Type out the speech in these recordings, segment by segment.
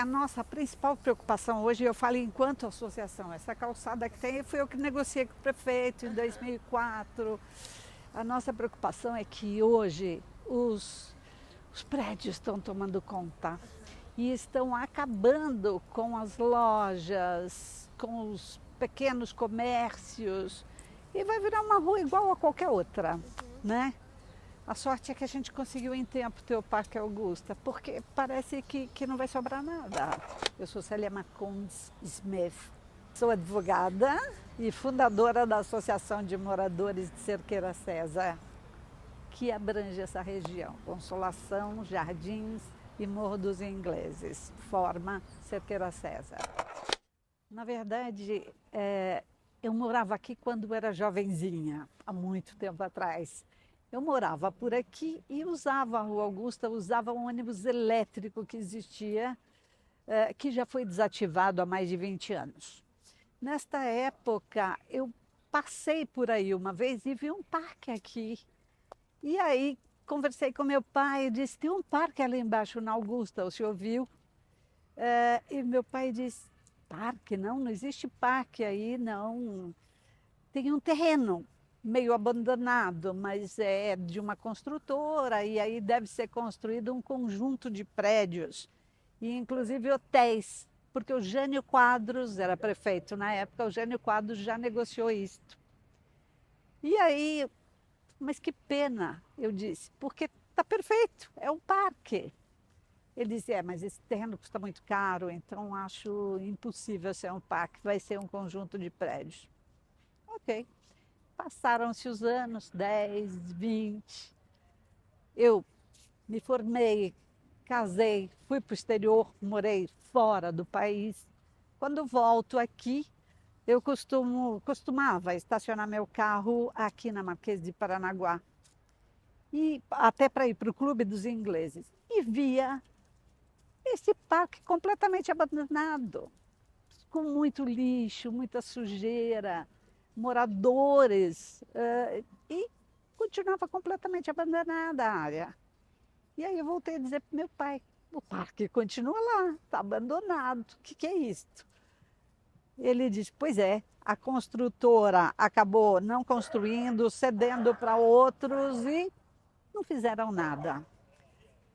A nossa principal preocupação hoje, eu falo enquanto associação, essa calçada que tem, fui eu que negociei com o prefeito em 2004. A nossa preocupação é que hoje os prédios estão tomando conta e estão acabando com as lojas, com os pequenos comércios e vai virar uma rua igual a qualquer outra, né? A sorte é que a gente conseguiu em tempo ter o Parque Augusta, porque parece que não vai sobrar nada. Eu sou Célia Macombs Smith, sou advogada e fundadora da Associação de Moradores de Cerqueira César, que abrange essa região, Consolação, Jardins e Morro dos Ingleses, forma Cerqueira César. Na verdade, eu morava aqui quando era jovenzinha, há muito tempo atrás. Eu morava por aqui e usava a Rua Augusta, usava um ônibus elétrico que existia, que já foi desativado há mais de 20 anos. Nesta época, eu passei por aí uma vez e vi um parque aqui. E aí, conversei com meu pai e disse, tem um parque ali embaixo na Augusta, o senhor viu? E meu pai disse, parque? Não existe parque aí, não. Tem um terreno meio abandonado, mas é de uma construtora e aí deve ser construído um conjunto de prédios e inclusive hotéis, porque o Jânio Quadros era prefeito na época, o Jânio Quadros já negociou isto. E aí, mas que pena, eu disse, porque está perfeito, é um parque. Ele disse, mas esse terreno custa muito caro, então acho impossível ser um parque, vai ser um conjunto de prédios. Ok. Passaram-se os anos, 10, 20. Eu me formei, casei, fui para o exterior, morei fora do país. Quando volto aqui, eu costumava estacionar meu carro aqui na Marquês de Paranaguá. E até para ir para o Clube dos Ingleses. E via esse parque completamente abandonado, com muito lixo, muita sujeira, moradores, e continuava completamente abandonada a área. E aí eu voltei a dizer para meu pai, o parque continua lá, está abandonado, o que é isto? Ele disse, pois é, a construtora acabou não construindo, cedendo para outros e não fizeram nada.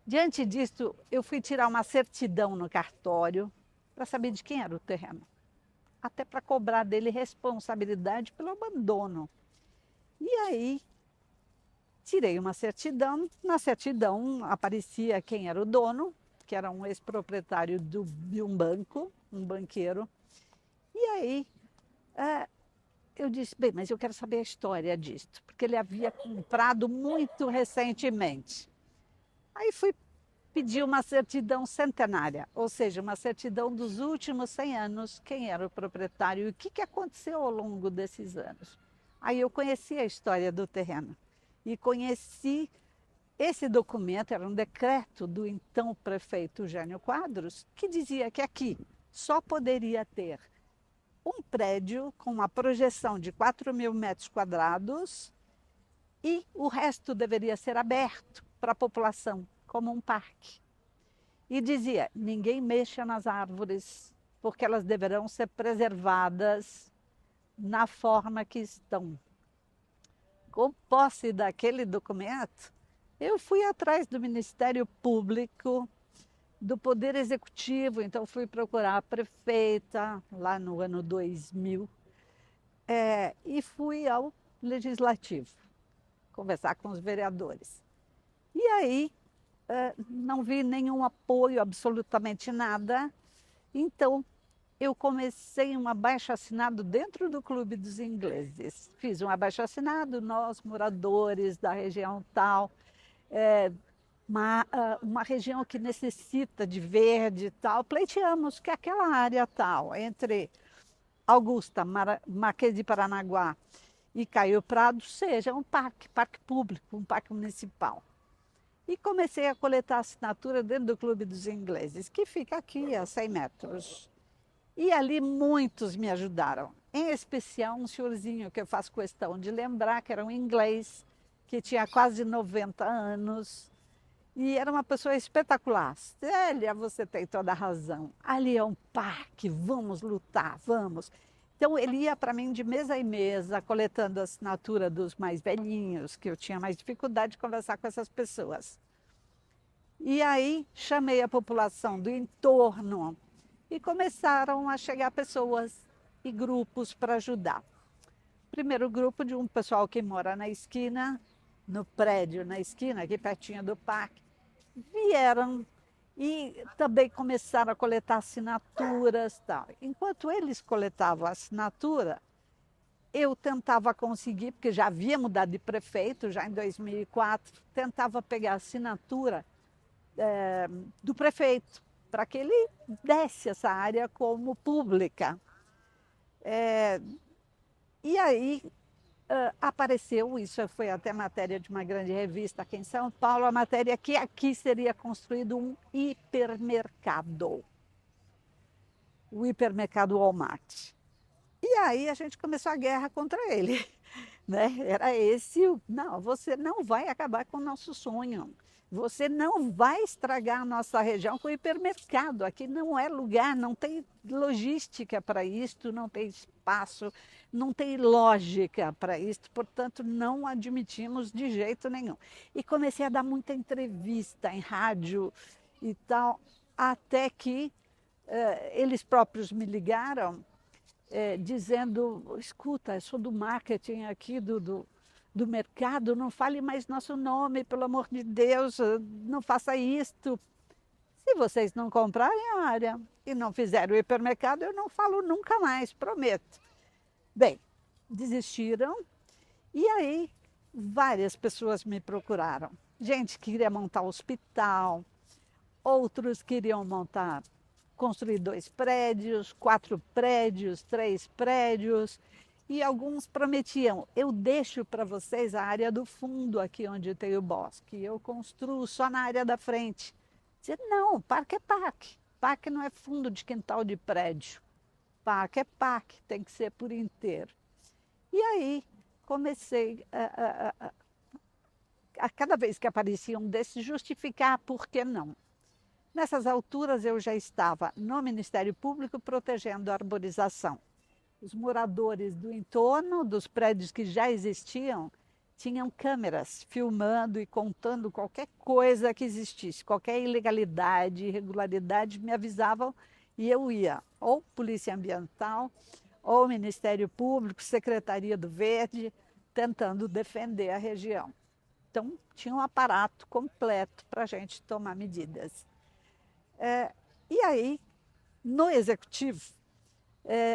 Diante disso, eu fui tirar uma certidão no cartório para saber de quem era o terreno, até para cobrar dele responsabilidade pelo abandono. E aí, tirei uma certidão, na certidão aparecia quem era o dono, que era um ex-proprietário de um banco, um banqueiro. E aí, eu disse, bem, mas eu quero saber a história disto, porque ele havia comprado muito recentemente. Aí fui pedir uma certidão centenária, ou seja, uma certidão dos últimos 100 anos, quem era o proprietário e o que aconteceu ao longo desses anos. Aí eu conheci a história do terreno e conheci esse documento, era um decreto do então prefeito Jânio Quadros, que dizia que aqui só poderia ter um prédio com uma projeção de 4.000 metros quadrados e o resto deveria ser aberto para a população, como um parque. E dizia, ninguém mexa nas árvores, porque elas deverão ser preservadas na forma que estão. Com posse daquele documento, eu fui atrás do Ministério Público, do Poder Executivo, então fui procurar a prefeita, lá no ano 2000, e fui ao Legislativo, conversar com os vereadores. E aí, não vi nenhum apoio, absolutamente nada. Então, eu comecei um abaixo-assinado dentro do Clube dos Ingleses. Fiz um abaixo-assinado, nós, moradores da região tal, uma região que necessita de verde e tal, pleiteamos que aquela área tal, entre Augusta, Marquês de Paranaguá e Caio Prado, seja um parque público, um parque municipal. E comecei a coletar assinatura dentro do Clube dos Ingleses, que fica aqui a 100 metros. E ali muitos me ajudaram, em especial um senhorzinho que eu faço questão de lembrar, que era um inglês, que tinha quase 90 anos, E era uma pessoa espetacular. Célia, você tem toda a razão. Ali é um parque, vamos lutar, vamos. Então ele ia para mim de mesa em mesa, coletando a assinatura dos mais velhinhos, que eu tinha mais dificuldade de conversar com essas pessoas. E aí chamei a população do entorno e começaram a chegar pessoas e grupos para ajudar. Primeiro grupo de um pessoal que mora na esquina, no prédio, na esquina, aqui pertinho do parque, vieram e também começaram a coletar assinaturas. Tal. Enquanto eles coletavam a assinatura, eu tentava conseguir, porque já havia mudado de prefeito, já em 2004, tentava pegar a assinatura do prefeito, para que ele desse essa área como pública. E aí apareceu, isso foi até matéria de uma grande revista aqui em São Paulo, a matéria que aqui seria construído um hipermercado. O hipermercado Walmart. E aí a gente começou a guerra contra ele. Né? Era esse, não, você não vai acabar com o nosso sonho. Você não vai estragar a nossa região com o hipermercado. Aqui não é lugar, não tem logística para isto, não tem espaço, não tem lógica para isto, portanto, não admitimos de jeito nenhum. E comecei a dar muita entrevista em rádio e tal, até que eles próprios me ligaram dizendo, escuta, eu sou do marketing aqui do mercado, não fale mais nosso nome, pelo amor de Deus, não faça isto. Se vocês não comprarem a área e não fizerem o hipermercado, eu não falo nunca mais, prometo. Bem, desistiram e aí várias pessoas me procuraram. Gente que queria montar hospital, outros queriam construir 2 prédios, 4 prédios, 3 prédios. E alguns prometiam, eu deixo para vocês a área do fundo aqui onde tem o bosque, eu construo só na área da frente. Dizia, não, parque é parque. Parque não é fundo de quintal de prédio. Parque é parque, tem que ser por inteiro. E aí comecei a cada vez que aparecia um desses, justificar por que não. Nessas alturas eu já estava no Ministério Público protegendo a arborização. Os moradores do entorno, dos prédios que já existiam, tinham câmeras filmando e contando qualquer coisa que existisse, qualquer ilegalidade, irregularidade, me avisavam e eu ia, ou Polícia Ambiental, ou Ministério Público, Secretaria do Verde, tentando defender a região. Então, tinha um aparato completo para a gente tomar medidas. E aí, no Executivo,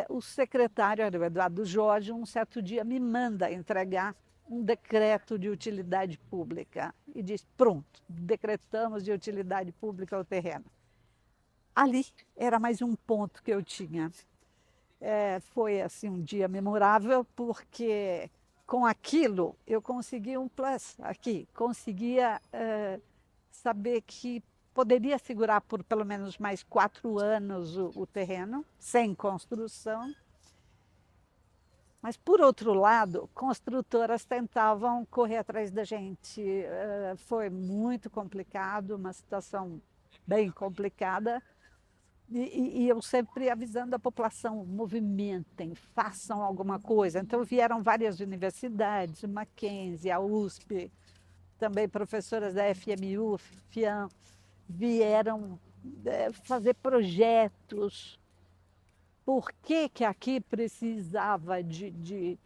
o secretário, o Eduardo Jorge, um certo dia me manda entregar um decreto de utilidade pública e diz, pronto, decretamos de utilidade pública o terreno. Ali era mais um ponto que eu tinha. Foi assim um dia memorável, porque com aquilo eu consegui um plus aqui, conseguia saber que poderia segurar por pelo menos mais 4 anos o terreno, sem construção. Mas, por outro lado, construtoras tentavam correr atrás da gente. Foi muito complicado, uma situação bem complicada. E eu sempre avisando a população, movimentem, façam alguma coisa. Então vieram várias universidades, o Mackenzie, a USP, também professoras da FMU, FIAM, vieram fazer projetos. Por que que aqui precisava de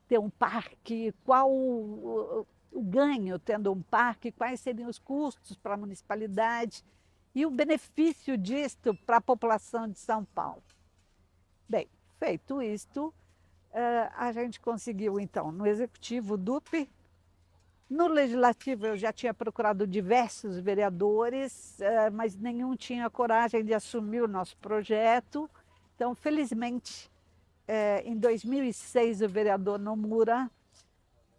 ter um parque? Qual o ganho tendo um parque? Quais seriam os custos para a municipalidade? E o benefício disto para a população de São Paulo? Bem, feito isto, a gente conseguiu, então, no Executivo, DUP. No Legislativo, eu já tinha procurado diversos vereadores, mas nenhum tinha coragem de assumir o nosso projeto. Então, felizmente, em 2006, o vereador Nomura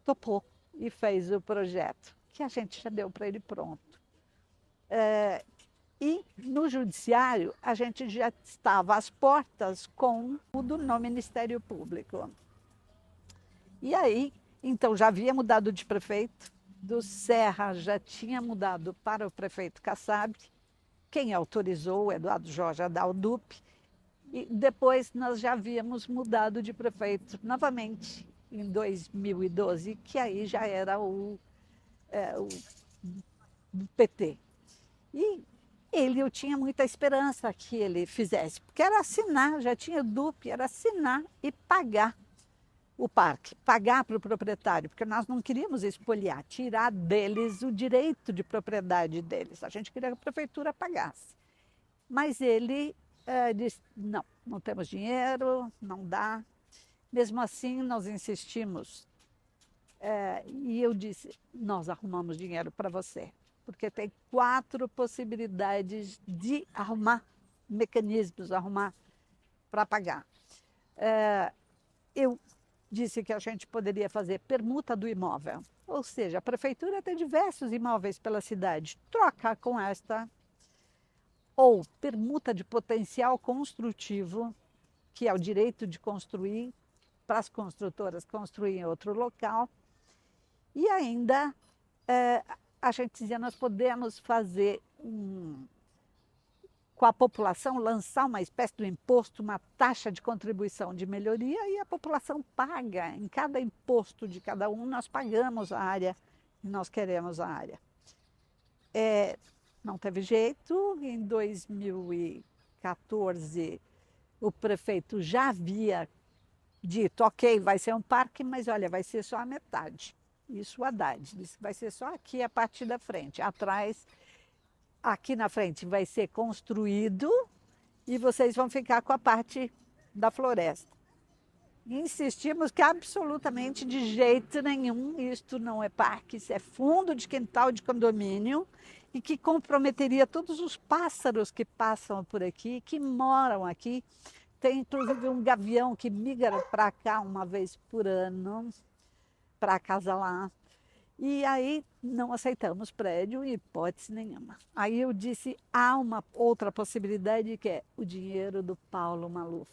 topou e fez o projeto, que a gente já deu para ele pronto. E no Judiciário, a gente já estava às portas com tudo no Ministério Público. E aí, então, já havia mudado de prefeito, do Serra já tinha mudado para o prefeito Kassab, quem autorizou, o Eduardo Jorge Adaldup, e depois nós já havíamos mudado de prefeito novamente, em 2012, que aí já era o PT. E eu tinha muita esperança que ele fizesse, porque era assinar, já tinha DUP, era assinar e pagar o parque, pagar para o proprietário, porque nós não queríamos expoliar, tirar deles o direito de propriedade deles. A gente queria que a prefeitura pagasse. Mas ele disse, não, não temos dinheiro, não dá. Mesmo assim, nós insistimos. E eu disse, nós arrumamos dinheiro para você, porque tem 4 possibilidades de arrumar mecanismos, arrumar para pagar. Eu disse que a gente poderia fazer permuta do imóvel, ou seja, a prefeitura tem diversos imóveis pela cidade, troca com esta, ou permuta de potencial construtivo, que é o direito de construir, para as construtoras construir em outro local, e ainda a gente dizia, nós podemos fazer com a população, lançar uma espécie de imposto, uma taxa de contribuição de melhoria, e a população paga. Em cada imposto de cada um, nós pagamos a área, e nós queremos a área. Não teve jeito, em 2014 o prefeito já havia dito, ok, vai ser um parque, mas olha, vai ser só a metade. Isso o Haddad disse que vai ser só aqui a parte da frente. Atrás, aqui na frente vai ser construído e vocês vão ficar com a parte da floresta. Insistimos que absolutamente de jeito nenhum, isto não é parque, isso é fundo de quintal de condomínio e que comprometeria todos os pássaros que passam por aqui, que moram aqui. Tem inclusive um gavião que migra para cá uma vez por ano, para acasalar. E aí não aceitamos prédio em hipótese nenhuma. Aí eu disse, há uma outra possibilidade que é o dinheiro do Paulo Maluf.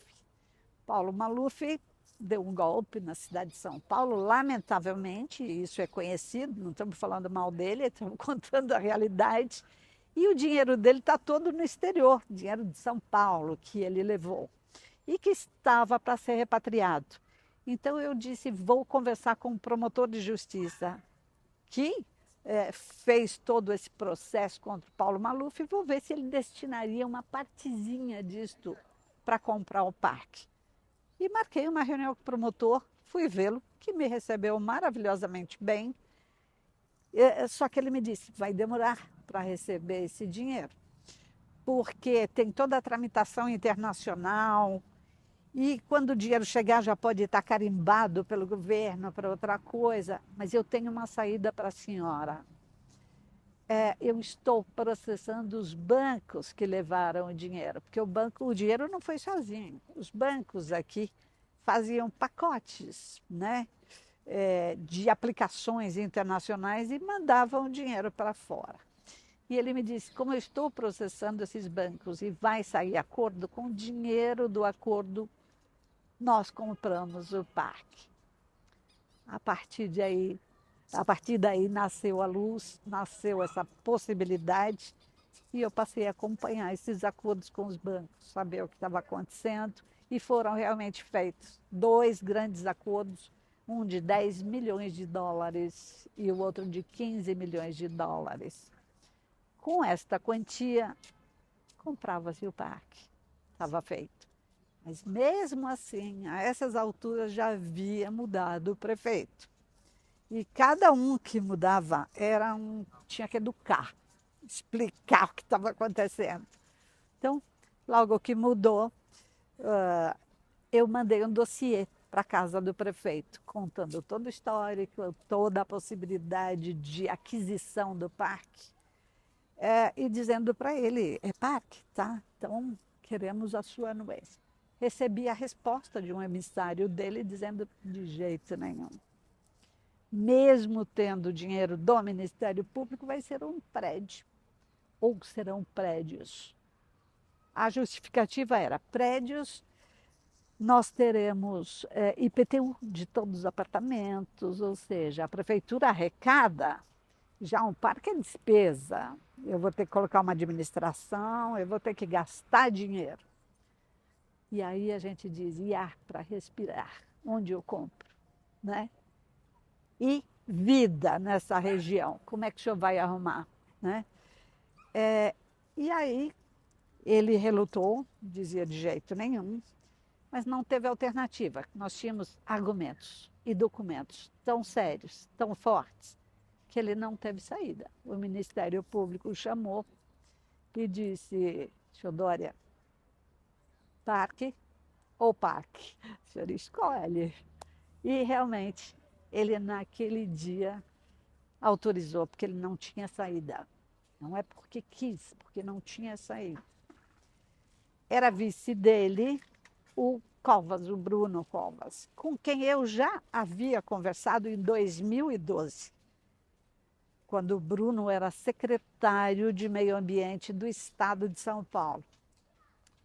Paulo Maluf deu um golpe na cidade de São Paulo, lamentavelmente, isso é conhecido, não estamos falando mal dele, estamos contando a realidade. E o dinheiro dele está todo no exterior, dinheiro de São Paulo que ele levou e que estava para ser repatriado. Então eu disse, vou conversar com o promotor de justiça que fez todo esse processo contra o Paulo Maluf e vou ver se ele destinaria uma partezinha disto para comprar o parque. E marquei uma reunião com o promotor, fui vê-lo, que me recebeu maravilhosamente bem, só que ele me disse, vai demorar para receber esse dinheiro, porque tem toda a tramitação internacional, e quando o dinheiro chegar já pode estar carimbado pelo governo para outra coisa, mas eu tenho uma saída para a senhora. Eu estou processando os bancos que levaram o dinheiro, porque o dinheiro não foi sozinho. Os bancos aqui faziam pacotes, né, de aplicações internacionais e mandavam o dinheiro para fora. E ele me disse, como eu estou processando esses bancos e vai sair acordo com o dinheiro do acordo, nós compramos o parque. A partir daí nasceu a luz, nasceu essa possibilidade e eu passei a acompanhar esses acordos com os bancos, saber o que estava acontecendo e foram realmente feitos 2 grandes acordos, um de 10 milhões de dólares e o outro de 15 milhões de dólares. Com esta quantia, comprava-se o parque, estava feito. Mas mesmo assim, a essas alturas já havia mudado o prefeito. E cada um que mudava tinha que educar, explicar o que estava acontecendo. Então, logo que mudou, eu mandei um dossiê para a casa do prefeito, contando todo o histórico, toda a possibilidade de aquisição do parque, e dizendo para ele, é parque, tá? Então, queremos a sua anuência. Recebi a resposta de um emissário dele dizendo de jeito nenhum. Mesmo tendo dinheiro do Ministério Público, vai ser um prédio, ou serão prédios. A justificativa era prédios, nós teremos IPTU de todos os apartamentos, ou seja, a prefeitura arrecada Já um parque é despesa. Eu vou ter que colocar uma administração, eu vou ter que gastar dinheiro. E aí a gente diz, e ar para respirar, onde eu compro, né? E vida nessa região, como é que o senhor vai arrumar, né? E aí ele relutou, dizia de jeito nenhum, mas não teve alternativa. Nós tínhamos argumentos e documentos tão sérios, tão fortes, que ele não teve saída. O Ministério Público o chamou e disse, Teodória, parque ou parque? O senhor escolhe. E realmente, ele naquele dia autorizou, porque ele não tinha saída. Não é porque quis, porque não tinha saída. Era vice dele, o Covas, o Bruno Covas, com quem eu já havia conversado em 2012, quando o Bruno era secretário de Meio Ambiente do Estado de São Paulo.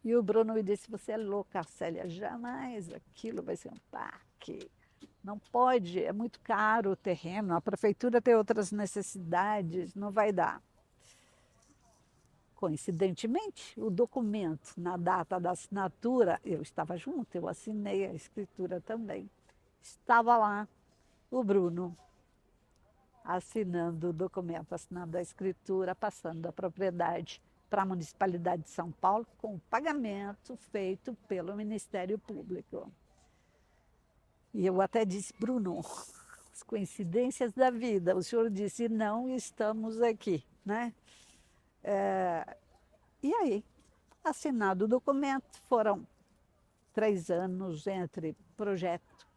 E o Bruno me disse, você é louca, Célia, jamais aquilo vai ser um parque. Não pode, é muito caro o terreno, a prefeitura tem outras necessidades, não vai dar. Coincidentemente, o documento, na data da assinatura, eu estava junto, eu assinei a escritura também. Estava lá o Bruno assinando o documento, assinando a escritura, passando a propriedade para a Municipalidade de São Paulo com o pagamento feito pelo Ministério Público. E eu até disse, Bruno, as coincidências da vida, o senhor disse, não estamos aqui, né? E aí, assinado o documento, foram 3 anos entre projeto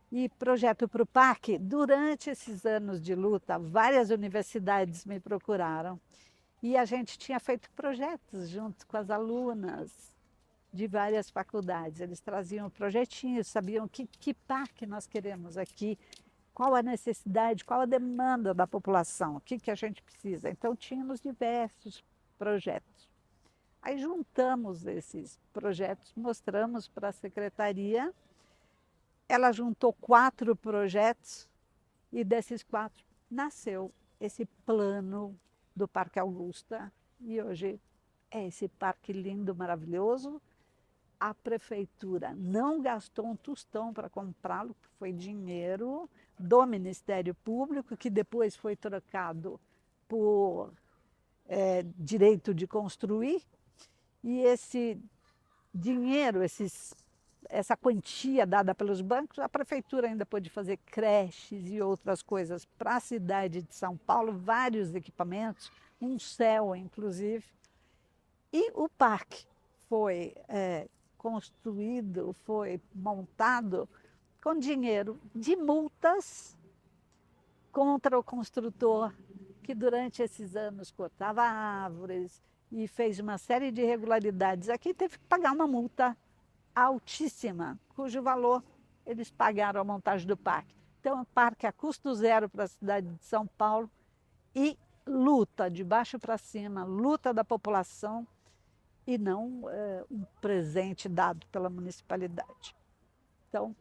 e projeto para o parque. Durante esses anos de luta, várias universidades me procuraram e a gente tinha feito projetos junto com as alunas de várias faculdades. Eles traziam projetinhos, sabiam que parque nós queremos aqui, qual a necessidade, qual a demanda da população, o que a gente precisa. Então, tínhamos diversos projetos. Aí juntamos esses projetos, mostramos para a secretaria, ela juntou 4 projetos e desses 4 nasceu esse plano do Parque Augusta. E hoje é esse parque lindo, maravilhoso. A prefeitura não gastou um tostão para comprá-lo, foi dinheiro do Ministério Público, que depois foi trocado por direito de construir. E esse dinheiro, essa quantia dada pelos bancos, a prefeitura ainda pôde fazer creches e outras coisas para a cidade de São Paulo, vários equipamentos, um céu, inclusive. E o parque foi construído, foi montado com dinheiro de multas contra o construtor que durante esses anos cortava árvores e fez uma série de irregularidades. Aqui teve que pagar uma multa altíssima, cujo valor eles pagaram a montagem do parque. Então, é um parque a custo zero para a cidade de São Paulo e luta de baixo para cima, luta da população e não um presente dado pela municipalidade. Então,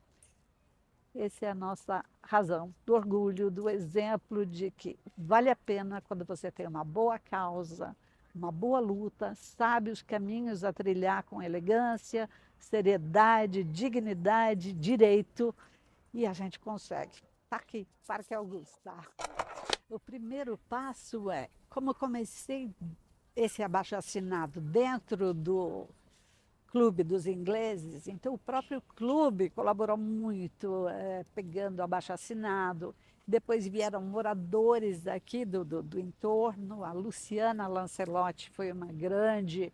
essa é a nossa razão, do orgulho, do exemplo de que vale a pena quando você tem uma boa causa, uma boa luta, sabe os caminhos a trilhar com elegância, seriedade, dignidade, direito, e a gente consegue. Está aqui, Parque Augusta. O primeiro passo é, como comecei esse abaixo-assinado dentro do Clube dos Ingleses, então o próprio clube colaborou muito, pegando abaixo-assinado. Depois vieram moradores aqui do entorno. A Luciana Lancelotti foi uma grande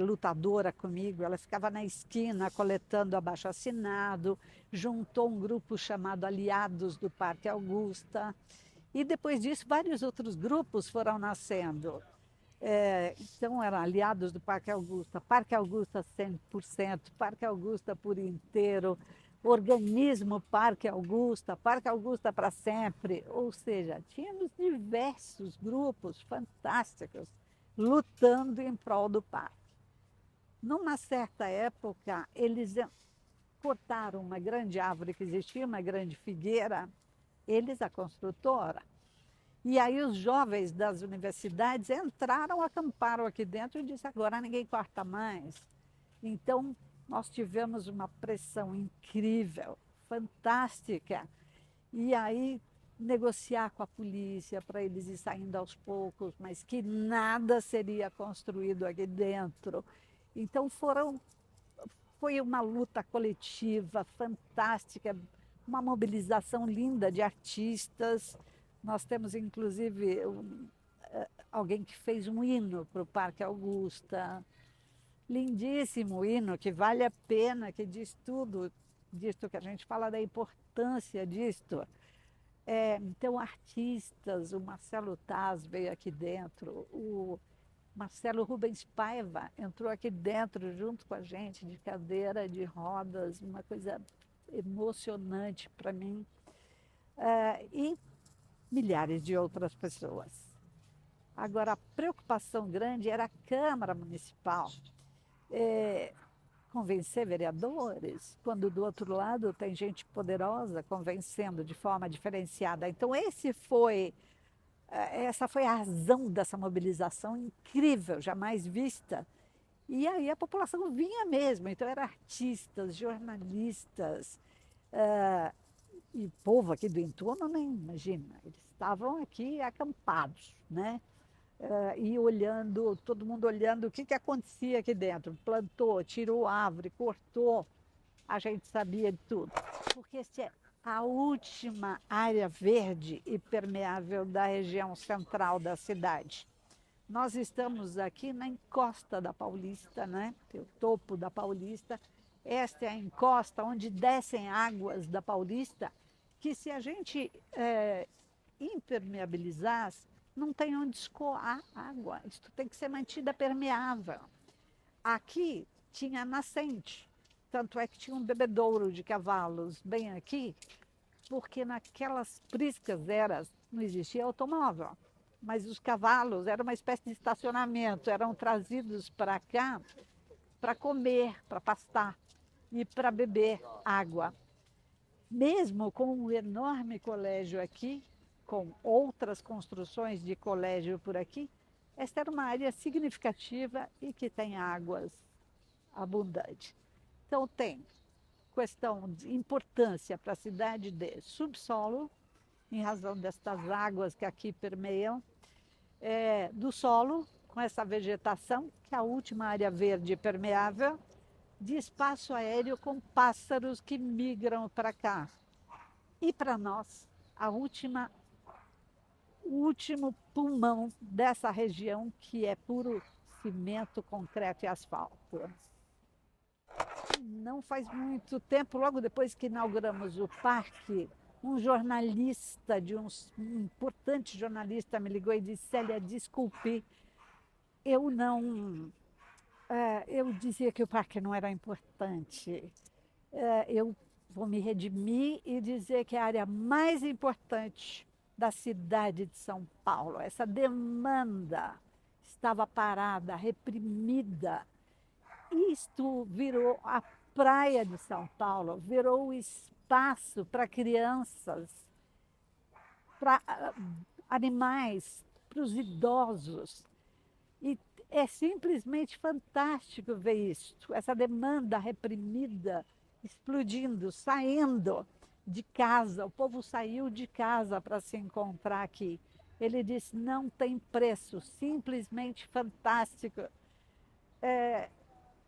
lutadora comigo. Ela ficava na esquina coletando abaixo-assinado, juntou um grupo chamado Aliados do Parque Augusta. E depois disso, vários outros grupos foram nascendo. Então, eram aliados do Parque Augusta 100%, Parque Augusta por inteiro, organismo Parque Augusta para sempre. Ou seja, tínhamos diversos grupos fantásticos lutando em prol do parque. Numa certa época, eles cortaram uma grande árvore que existia, uma grande figueira, eles, a construtora, E aí os jovens das universidades entraram, acamparam aqui dentro e disseram, agora ninguém corta mais. Então, nós tivemos uma pressão incrível, fantástica. E aí, negociar com a polícia para eles ir saindo aos poucos, mas que nada seria construído aqui dentro. Então, foi uma luta coletiva fantástica, uma mobilização linda de artistas. Nós temos, inclusive, alguém que fez um hino para o Parque Augusta. Lindíssimo hino, que vale a pena, que diz tudo disto que a gente fala da importância disto. Então, artistas, o Marcelo Taz veio aqui dentro, o Marcelo Rubens Paiva entrou aqui dentro junto com a gente, de cadeira de rodas, uma coisa emocionante para mim. E milhares de outras pessoas. Agora, a preocupação grande era a Câmara Municipal convencer vereadores, quando do outro lado tem gente poderosa convencendo de forma diferenciada. Então, essa foi a razão dessa mobilização incrível, jamais vista. E aí a população vinha mesmo, então eram artistas, jornalistas, e o povo aqui do entorno nem imagina, eles estavam aqui acampados, né? E olhando, todo mundo olhando o que acontecia aqui dentro. Plantou, tirou árvore, cortou, a gente sabia de tudo. Porque essa é a última área verde e permeável da região central da cidade. Nós estamos aqui na encosta da Paulista, né? O topo da Paulista. Esta é a encosta onde descem águas da Paulista, que se a gente impermeabilizasse, não tem onde escoar água. Isso tem que ser mantida permeável. Aqui tinha nascente, tanto é que tinha um bebedouro de cavalos bem aqui, porque naquelas priscas eras não existia automóvel, mas os cavalos eram uma espécie de estacionamento, eram trazidos para cá para comer, para pastar e para beber água. Mesmo com um enorme colégio aqui, com outras construções de colégio por aqui, esta era uma área significativa e que tem águas abundantes. Então, tem questão de importância para a cidade de subsolo, em razão destas águas que aqui permeiam, do solo, com essa vegetação, que é a última área verde permeável, de espaço aéreo com pássaros que migram para cá. E para nós, o último pulmão dessa região, que é puro cimento, concreto e asfalto. Não faz muito tempo, logo depois que inauguramos o parque, um jornalista, um importante jornalista me ligou e disse, Célia, desculpe, eu dizia que o parque não era importante. Eu vou me redimir e dizer que é a área mais importante da cidade de São Paulo. Essa demanda estava parada, reprimida. Isto virou a praia de São Paulo, virou o espaço para crianças, para animais, para os idosos. E é simplesmente fantástico ver isso, essa demanda reprimida explodindo, saindo de casa. O povo saiu de casa para se encontrar aqui. Ele disse, não tem preço, simplesmente fantástico.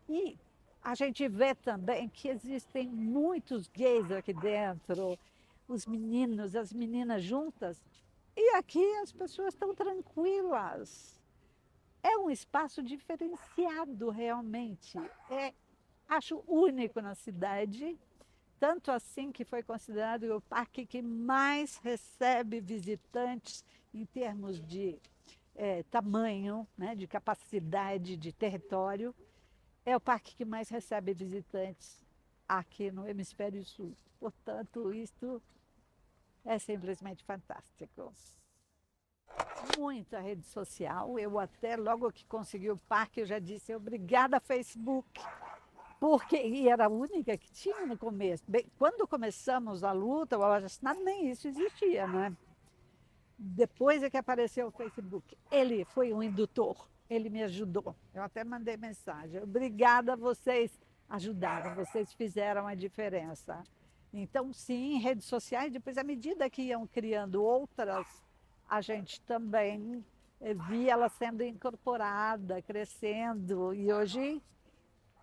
E a gente vê também que existem muitos gays aqui dentro, os meninos, as meninas juntas, e aqui as pessoas estão tranquilas. É um espaço diferenciado realmente. Acho único na cidade, tanto assim que foi considerado o parque que mais recebe visitantes em termos de tamanho, né, de capacidade de território. É o parque que mais recebe visitantes aqui no Hemisfério Sul. Portanto, isto é simplesmente fantástico. Muita rede social. Eu até, logo que consegui o parque, eu já disse obrigada, Facebook. E era a única que tinha no começo. Bem, quando começamos a luta, o abaixo-assinado, nem isso existia, né? depois é que apareceu o Facebook. Ele foi um indutor, ele me ajudou. Eu até mandei mensagem. Obrigada, vocês ajudaram, vocês fizeram a diferença. Então, sim, redes sociais, depois, à medida que iam criando outras, a gente também via ela sendo incorporada, crescendo. E hoje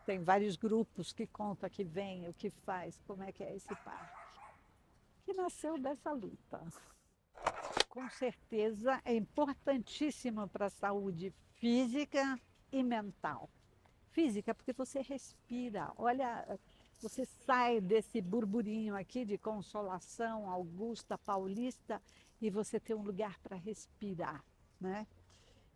tem vários grupos que contam, que vem, o que faz, como é que é esse parque. Que nasceu dessa luta. Com certeza é importantíssimo para a saúde física e mental. Física, porque você respira. Olha, você sai desse burburinho aqui de Consolação, Augusta, Paulista, e você tem um lugar para respirar, né?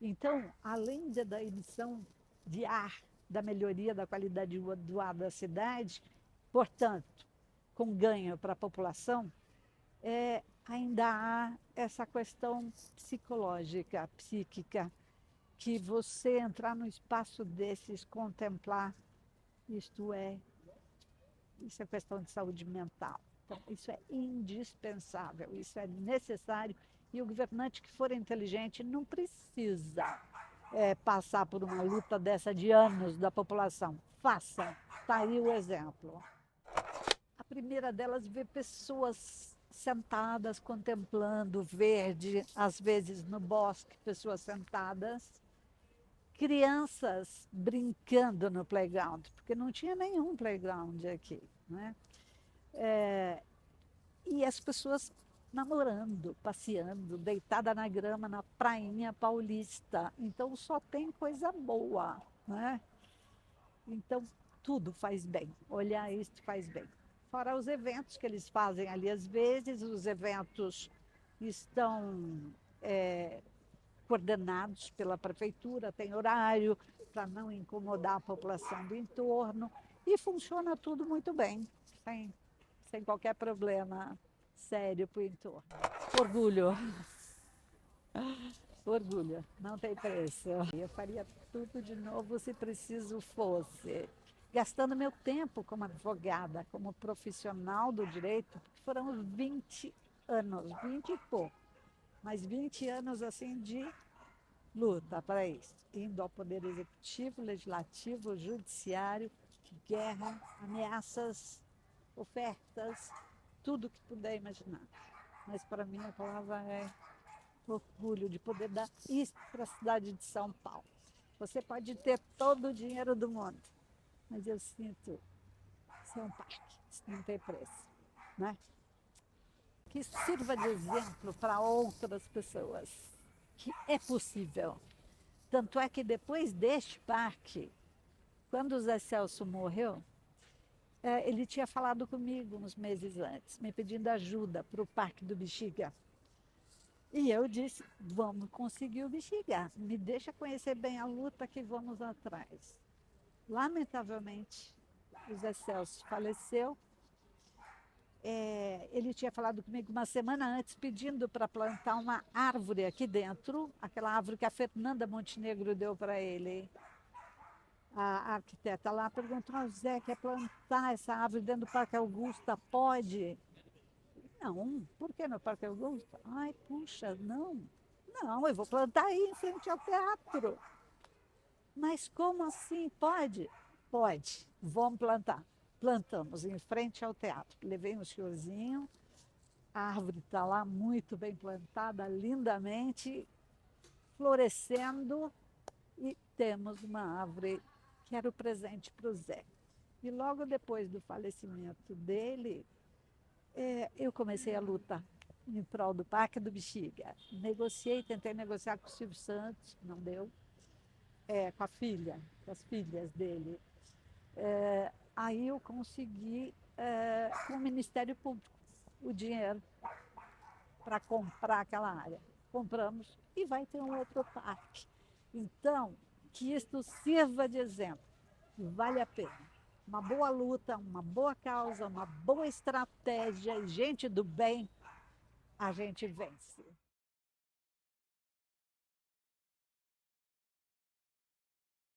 Então, além da emissão de ar, da melhoria da qualidade do ar da cidade, portanto, com ganho para a população, ainda há essa questão psicológica, psíquica, que você entrar num espaço desses, contemplar, isto é, isso é questão de saúde mental. Então, isso é indispensável, isso é necessário, e o governante que for inteligente não precisa passar por uma luta dessa de anos da população. Faça, está aí o exemplo. A primeira delas, ver pessoas sentadas contemplando o verde, às vezes no bosque, pessoas sentadas, crianças brincando no playground, porque não tinha nenhum playground aqui, né? E as pessoas namorando, passeando, deitada na grama na prainha paulista. Então só tem coisa boa, né? Então tudo faz bem. Olhar isso faz bem. Fora os eventos que eles fazem ali, às vezes os eventos estão coordenados pela prefeitura, tem horário para não incomodar a população do entorno e funciona tudo muito bem, sem qualquer problema sério para o entorno. Orgulho, orgulho, não tem preço. Eu faria tudo de novo se preciso fosse. Gastando meu tempo como advogada, como profissional do direito, porque foram 20 anos, 20 e pouco, mas 20 anos assim de luta para isso, indo ao poder executivo, legislativo, judiciário, guerra, ameaças, ofertas, tudo que puder imaginar. Mas para mim a palavra é orgulho de poder dar isso para a cidade de São Paulo. Você pode ter todo o dinheiro do mundo, mas eu sinto ser um parque, isso não tem preço, né? Que isso sirva de exemplo para outras pessoas, que é possível. Tanto é que depois deste parque, quando o Zé Celso morreu, ele tinha falado comigo uns meses antes, me pedindo ajuda para o Parque do Bexiga. E eu disse, vamos conseguir o Bexiga, me deixa conhecer bem a luta que vamos atrás. Lamentavelmente, o Zé Celso faleceu. Ele tinha falado comigo uma semana antes, pedindo para plantar uma árvore aqui dentro, aquela árvore que a Fernanda Montenegro deu para ele. A arquiteta lá perguntou ao Zé, quer plantar essa árvore dentro do Parque Augusta? Pode? Não, por que no Parque Augusta? Ai, puxa, não. Não, eu vou plantar aí em frente ao teatro. Mas como assim? Pode? Pode, vamos plantar. Plantamos em frente ao teatro. Levei um senhorzinho, a árvore está lá muito bem plantada, lindamente, florescendo, e temos uma árvore que era o presente para o Zé. E logo depois do falecimento dele, eu comecei a luta em prol do Parque do Bexiga. Negociei, tentei negociar com o Silvio Santos, não deu, com a filha, com as filhas dele. Aí eu consegui, com o Ministério Público, o dinheiro para comprar aquela área. Compramos e vai ter um outro parque. Então, que isto sirva de exemplo. Vale a pena. Uma boa luta, uma boa causa, uma boa estratégia e gente do bem, a gente vence.